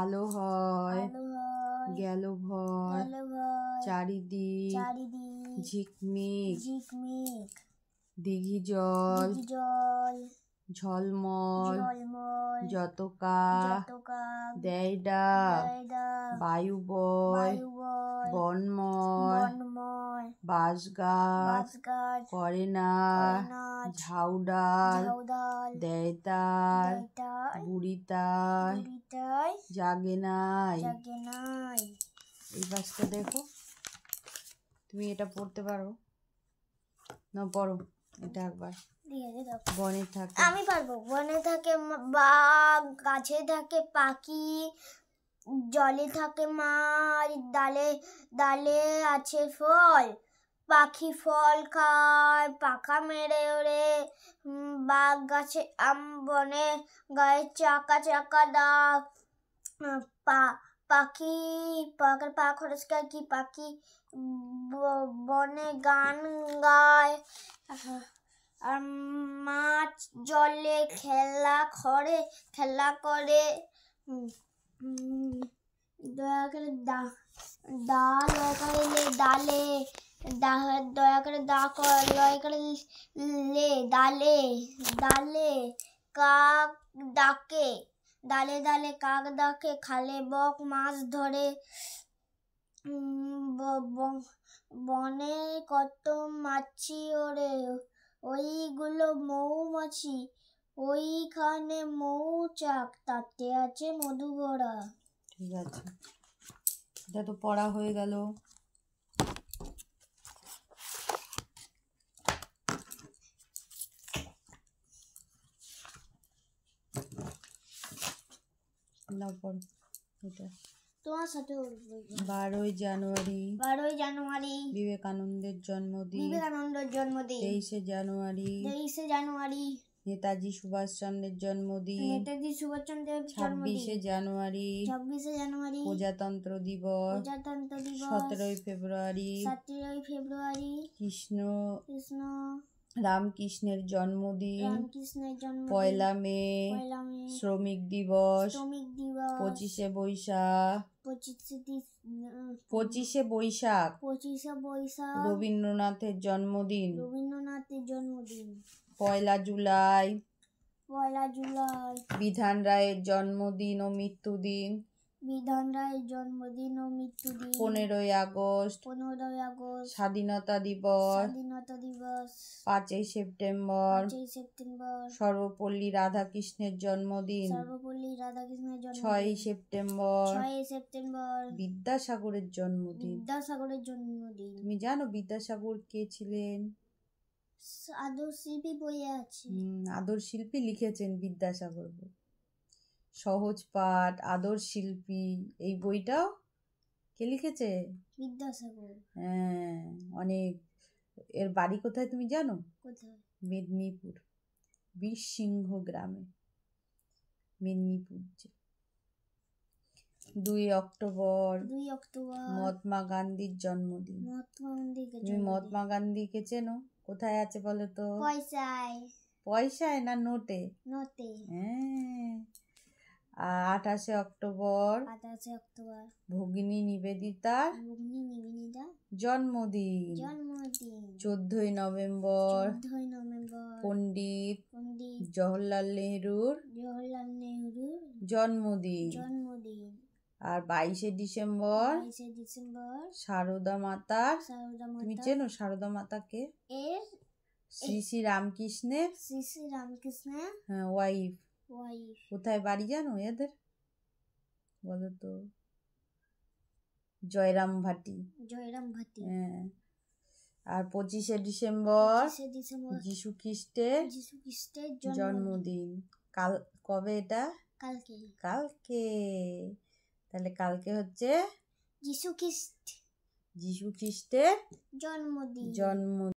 আলো হয় গেল ভর চারিদিক ঝিকমিক দিঘি জল ঝলমল যত কাক দেয় ডাক বায়ু বয় বনময় বাঁশগাছ করে না ঝাউ ডাল দেয় তার বুড়ি তাই জাগে নাই। এই পাশটা দেখো, তুমি এটা পড়তে পারো না? পড়ো এটা একবার। বনে থাকে, আমি পারবো। বনে থাকে বাঘ, গাছে থাকে পাখি, জলে থাকে মাছ, ডালে ডালে আছে ফল। পাখি ফল খায়, পাখা মেরে ওড়ে। বাঘ গাছে বনে গায়ে চাকা চাকা দাগ। পাখি পা খরচকায় কি পাখি বনে গান গায়। আর মাছ জলে খেলা করে। দয়া করে ডালে দয়া করে দয়া করে ডালে কাক ডাকে। ডালে কাক ডাকে, খালে বক মাছ ধরে। বনে কত মাছি ওড়ে, ওইগুলো মৌমাছি। ওইখানে মৌচাক, তাতে আছে মধু ভরা। ঠিক আছে, এটা তো পড়া হয়ে গেল। তোমার সাথে 12ই জানুয়ারি বিবেকানন্দের জন্মদিন। 23শে জানুয়ারি নেতাজি সুভাষচন্দ্রের জন্মদিন। 26শে জানুয়ারি প্রজাতন্ত্র দিবস। 17ই ফেব্রুয়ারি কৃষ্ণ রামকৃষ্ণের জন্মদিন। 1 মে শ্রমিক দিবস। 25শে বৈশাখ রবীন্দ্রনাথের জন্মদিন। 1 জুলাই বিধান রায়ের জন্মদিন ও মৃত্যুদিন। 15ই আগস্ট স্বাধীনতা দিবস। 5ই সেপ্টেম্বর সর্বপল্লী রাধাকৃষ্ণের জন্মদিন। 6ই সেপ্টেম্বর বিদ্যাসাগরের জন্মদিন। তুমি জানো বিদ্যাসাগর কে ছিলেন? আদর্শ শিল্পী বইয়ে আছে। আদর্শ শিল্পী লিখেছেন বিদ্যাসাগর। সহজ পাঠ, আদর্শ শিল্পী, এই বইটাও কে লিখেছে? বিদ্যাসাগর। হ্যাঁ, অনেক। এর বাড়ি কোথায় তুমি জানো? কোথায়? মেদিনীপুর, বীরসিংহ গ্রামে, মেদিনীপুর। 2 অক্টোবর মহাত্মা গান্ধীর জন্মদিন। তুমি মহাত্মা গান্ধীকে চেনো? কোথায় আছে বলো তো? পয়সায় না নোটে? হ্যাঁ। আর 28শে অক্টোবর ভগিনী নিবেদিতার জন্মদিন। 14ই নভেম্বর পণ্ডিত জওহরলাল নেহরুর জন্মদিন। আর 22শে ডিসেম্বর সারদা মাতার। তুমি চেনো সারদা মাতাকে? শ্রী শ্রী রামকৃষ্ণের ওয়াইফ। কোথায় বাড়ি জানো এদের? বলো তো? জয়রাম ভাটি। হ্যাঁ। আর 25শে ডিসেম্বর যিশু খ্রিস্টের জন্মদিন। কবে এটা? কালকে। তাহলে কালকে হচ্ছে যিশু খ্রিস্টের জন্মদিন।